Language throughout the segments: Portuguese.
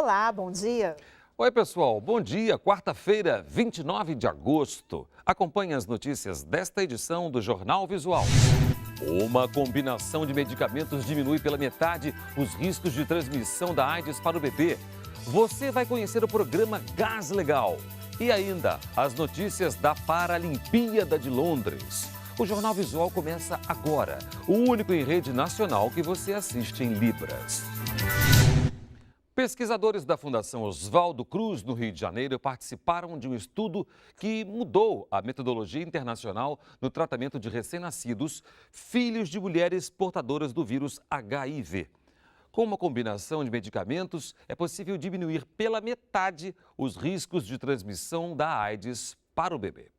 Olá, bom dia. Oi, pessoal. Bom dia. Quarta-feira, 29 de agosto. Acompanhe as notícias desta edição do Jornal Visual. Uma combinação de medicamentos diminui pela metade os riscos de transmissão da AIDS para o bebê. Você vai conhecer o programa Gás Legal. E ainda, as notícias da Paralimpíada de Londres. O Jornal Visual começa agora. O único em rede nacional que você assiste em Libras. Pesquisadores da Fundação Oswaldo Cruz, no Rio de Janeiro, participaram de um estudo que mudou a metodologia internacional no tratamento de recém-nascidos, filhos de mulheres portadoras do vírus HIV. Com uma combinação de medicamentos, é possível diminuir pela metade os riscos de transmissão da AIDS para o bebê.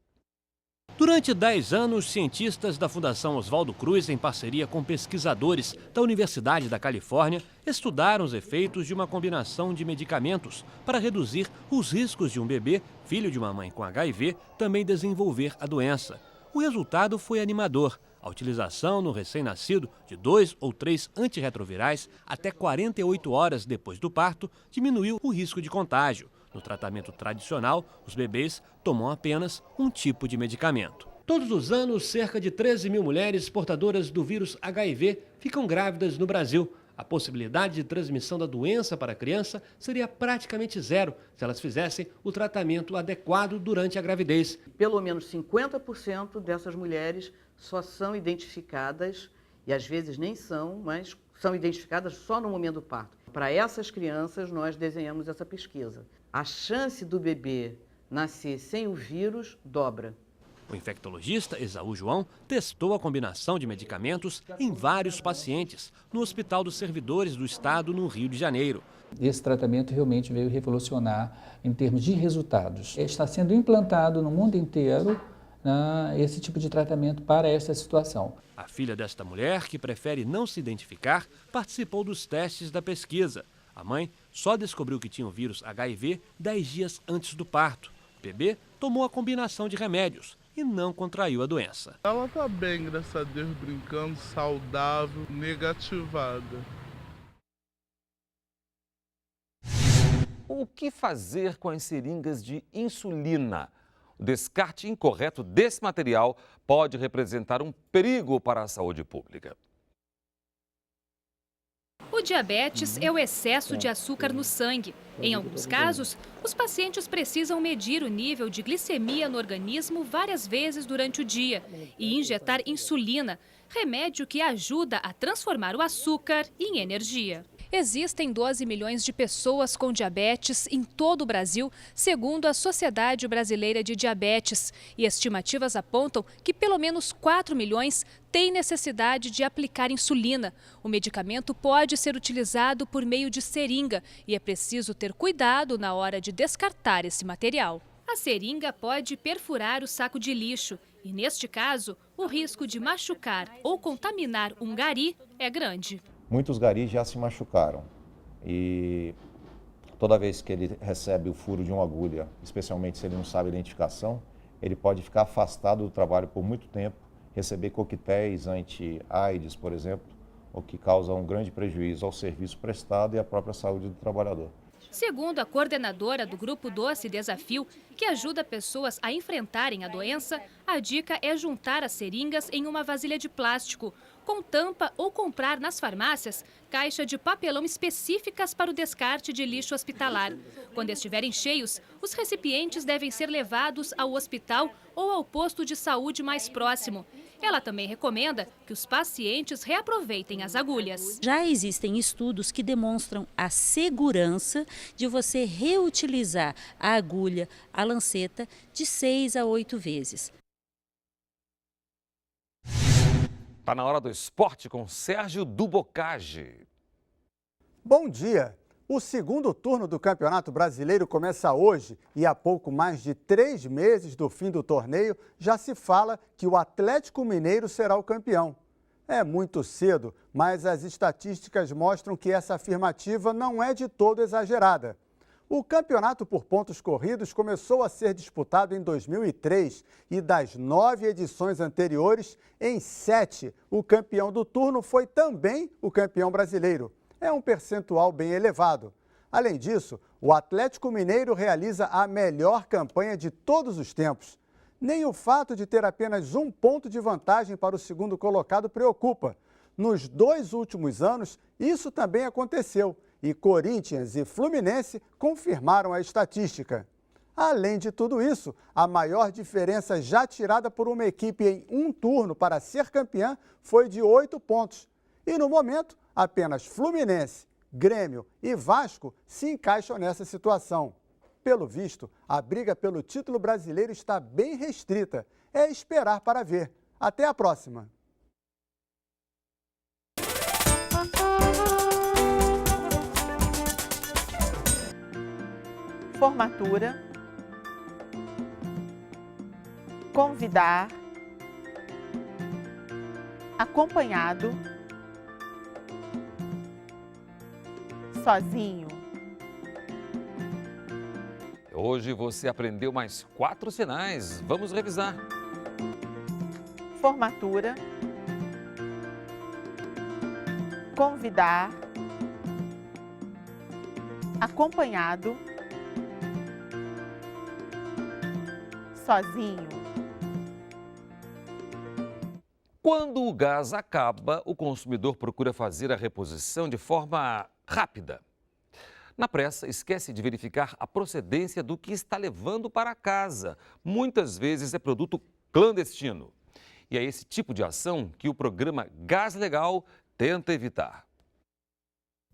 Durante 10 anos, cientistas da Fundação Oswaldo Cruz, em parceria com pesquisadores da Universidade da Califórnia, estudaram os efeitos de uma combinação de medicamentos para reduzir os riscos de um bebê, filho de uma mãe com HIV, também desenvolver a doença. O resultado foi animador. A utilização no recém-nascido de 2 ou 3 antirretrovirais até 48 horas depois do parto diminuiu o risco de contágio. No tratamento tradicional, os bebês tomam apenas um tipo de medicamento. Todos os anos, cerca de 13 mil mulheres portadoras do vírus HIV ficam grávidas no Brasil. A possibilidade de transmissão da doença para a criança seria praticamente zero se elas fizessem o tratamento adequado durante a gravidez. Pelo menos 50% dessas mulheres só são identificadas, e às vezes nem são, mas são identificadas só no momento do parto. Para essas crianças, nós desenhamos essa pesquisa. A chance do bebê nascer sem o vírus dobra. O infectologista Esaú João testou a combinação de medicamentos em vários pacientes no Hospital dos Servidores do Estado, no Rio de Janeiro. Esse tratamento realmente veio revolucionar em termos de resultados. Está sendo implantado no mundo inteiro esse tipo de tratamento para essa situação. A filha desta mulher, que prefere não se identificar, participou dos testes da pesquisa. A mãe só descobriu que tinha o vírus HIV 10 dias antes do parto. O bebê tomou a combinação de remédios e não contraiu a doença. Ela tá bem, graças a Deus, brincando, saudável, negativada. O que fazer com as seringas de insulina? O descarte incorreto desse material pode representar um perigo para a saúde pública. O diabetes é o excesso de açúcar no sangue. Em alguns casos, os pacientes precisam medir o nível de glicemia no organismo várias vezes durante o dia e injetar insulina, remédio que ajuda a transformar o açúcar em energia. Existem 12 milhões de pessoas com diabetes em todo o Brasil, segundo a Sociedade Brasileira de Diabetes. E estimativas apontam que pelo menos 4 milhões têm necessidade de aplicar insulina. O medicamento pode ser utilizado por meio de seringa e é preciso ter cuidado na hora de descartar esse material. A seringa pode perfurar o saco de lixo e, neste caso, o risco de machucar ou contaminar um gari é grande. Muitos garis já se machucaram e toda vez que ele recebe o furo de uma agulha, especialmente se ele não sabe a identificação, ele pode ficar afastado do trabalho por muito tempo, receber coquetéis anti-AIDS, por exemplo, o que causa um grande prejuízo ao serviço prestado e à própria saúde do trabalhador. Segundo a coordenadora do Grupo Doce Desafio, que ajuda pessoas a enfrentarem a doença, a dica é juntar as seringas em uma vasilha de plástico, com tampa ou comprar nas farmácias caixa de papelão específicas para o descarte de lixo hospitalar. Quando estiverem cheios, os recipientes devem ser levados ao hospital ou ao posto de saúde mais próximo. Ela também recomenda que os pacientes reaproveitem as agulhas. Já existem estudos que demonstram a segurança de você reutilizar a agulha, a lanceta, de 6 a 8 vezes. Está na hora do esporte com Sérgio Dubocage. Bom dia! O segundo turno do Campeonato Brasileiro começa hoje e há pouco mais de 3 meses do fim do torneio já se fala que o Atlético Mineiro será o campeão. É muito cedo, mas as estatísticas mostram que essa afirmativa não é de todo exagerada. O campeonato por pontos corridos começou a ser disputado em 2003 e das 9 edições anteriores, em 7, o campeão do turno foi também o campeão brasileiro. É um percentual bem elevado. Além disso, o Atlético Mineiro realiza a melhor campanha de todos os tempos. Nem o fato de ter apenas 1 ponto de vantagem para o segundo colocado preocupa. Nos 2 últimos anos, isso também aconteceu e Corinthians e Fluminense confirmaram a estatística. Além de tudo isso, a maior diferença já tirada por uma equipe em um turno para ser campeã foi de 8 pontos. E no momento, apenas Fluminense, Grêmio e Vasco se encaixam nessa situação. Pelo visto, a briga pelo título brasileiro está bem restrita. É esperar para ver. Até a próxima! Formatura, convidar, acompanhado, sozinho. Hoje você aprendeu mais 4 sinais. Vamos revisar. Formatura, convidar, acompanhado, sozinho. Quando o gás acaba, o consumidor procura fazer a reposição de forma rápida. Na pressa, esquece de verificar a procedência do que está levando para casa. Muitas vezes é produto clandestino. E é esse tipo de ação que o programa Gás Legal tenta evitar.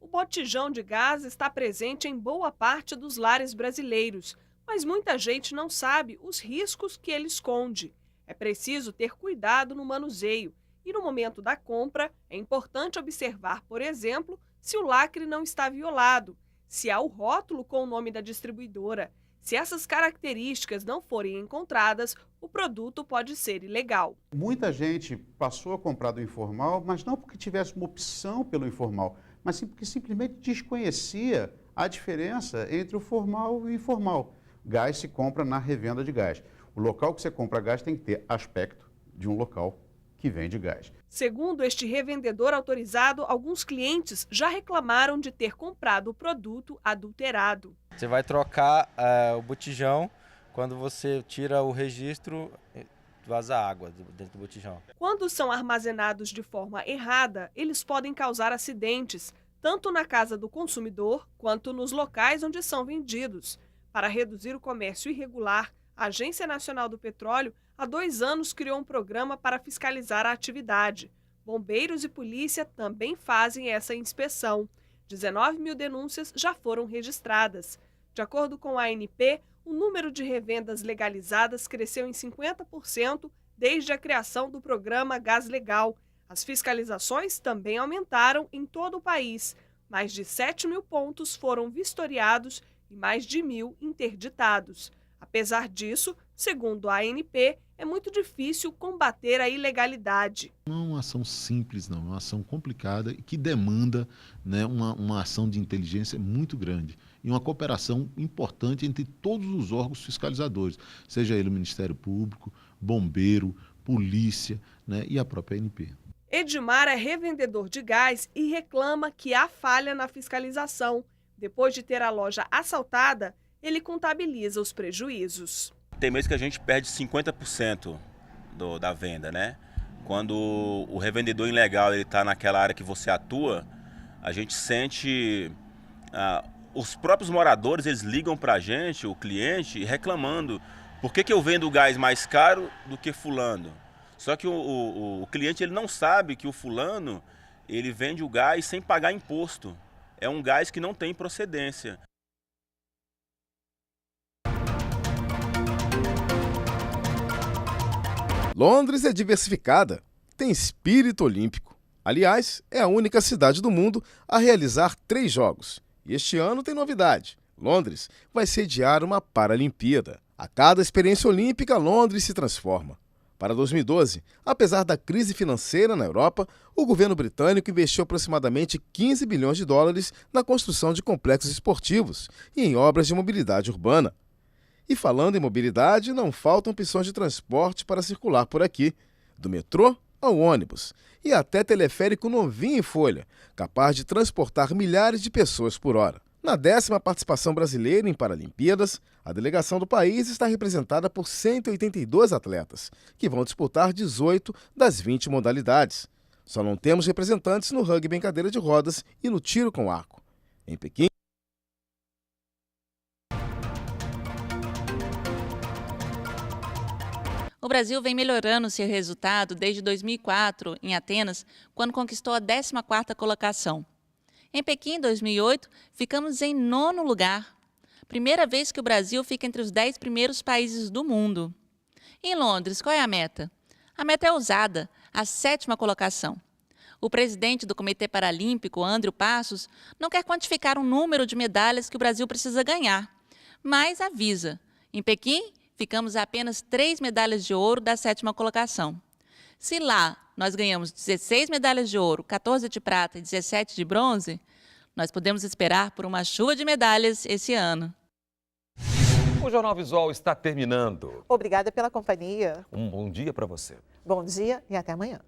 O botijão de gás está presente em boa parte dos lares brasileiros, mas muita gente não sabe os riscos que ele esconde. É preciso ter cuidado no manuseio e no momento da compra é importante observar, por exemplo, se o lacre não está violado, se há o rótulo com o nome da distribuidora. Se essas características não forem encontradas, o produto pode ser ilegal. Muita gente passou a comprar do informal, mas não porque tivesse uma opção pelo informal, mas sim porque simplesmente desconhecia a diferença entre o formal e o informal. Gás se compra na revenda de gás. O local que você compra gás tem que ter aspecto de um local que vende gás. Segundo este revendedor autorizado, alguns clientes já reclamaram de ter comprado o produto adulterado. Você vai trocar o botijão, quando você tira o registro, vaza água dentro do botijão. Quando são armazenados de forma errada, eles podem causar acidentes, tanto na casa do consumidor quanto nos locais onde são vendidos. Para reduzir o comércio irregular, a Agência Nacional do Petróleo há 2 anos criou um programa para fiscalizar a atividade. Bombeiros e polícia também fazem essa inspeção. 19 mil denúncias já foram registradas. De acordo com a ANP, o número de revendas legalizadas cresceu em 50% desde a criação do programa Gás Legal. As fiscalizações também aumentaram em todo o país. Mais de 7 mil pontos foram vistoriados e mais de 1.000 interditados. Apesar disso, segundo a ANP, é muito difícil combater a ilegalidade. Não é uma ação simples, não. É uma ação complicada e que demanda, né, uma ação de inteligência muito grande e uma cooperação importante entre todos os órgãos fiscalizadores, seja ele o Ministério Público, Bombeiro, Polícia, né, e a própria ANP. Edmar é revendedor de gás e reclama que há falha na fiscalização. Depois de ter a loja assaltada, ele contabiliza os prejuízos. Tem mês que a gente perde 50% da venda, né? Quando o revendedor ilegal está naquela área que você atua, a gente sente... os próprios moradores, eles ligam para a gente, o cliente, reclamando. Por que eu vendo o gás mais caro do que fulano? Só que o cliente ele não sabe que o fulano ele vende o gás sem pagar imposto. É um gás que não tem procedência. Londres é diversificada, tem espírito olímpico. Aliás, é a única cidade do mundo a realizar 3 jogos. E este ano tem novidade. Londres vai sediar uma Paralimpíada. A cada experiência olímpica, Londres se transforma. Para 2012, apesar da crise financeira na Europa, o governo britânico investiu aproximadamente 15 bilhões de dólares na construção de complexos esportivos e em obras de mobilidade urbana. E falando em mobilidade, não faltam opções de transporte para circular por aqui, do metrô ao ônibus e até teleférico novinho em folha, capaz de transportar milhares de pessoas por hora. Na 10ª participação brasileira em Paralimpíadas, a delegação do país está representada por 182 atletas, que vão disputar 18 das 20 modalidades. Só não temos representantes no rugby em cadeira de rodas e no tiro com arco. Em Pequim, O Brasil vem melhorando seu resultado desde 2004, em Atenas, quando conquistou a 14ª colocação. Em Pequim, 2008, ficamos em 9º lugar. Primeira vez que o Brasil fica entre os 10 primeiros países do mundo. Em Londres, qual é a meta? A meta é ousada, a 7ª colocação. O presidente do Comitê Paralímpico, André Passos, não quer quantificar o número de medalhas que o Brasil precisa ganhar, mas avisa. Em Pequim, ficamos a apenas 3 medalhas de ouro da 7ª colocação. Se lá nós ganhamos 16 medalhas de ouro, 14 de prata e 17 de bronze, nós podemos esperar por uma chuva de medalhas esse ano. O Jornal Visual está terminando. Obrigada pela companhia. Um bom dia para você. Bom dia e até amanhã.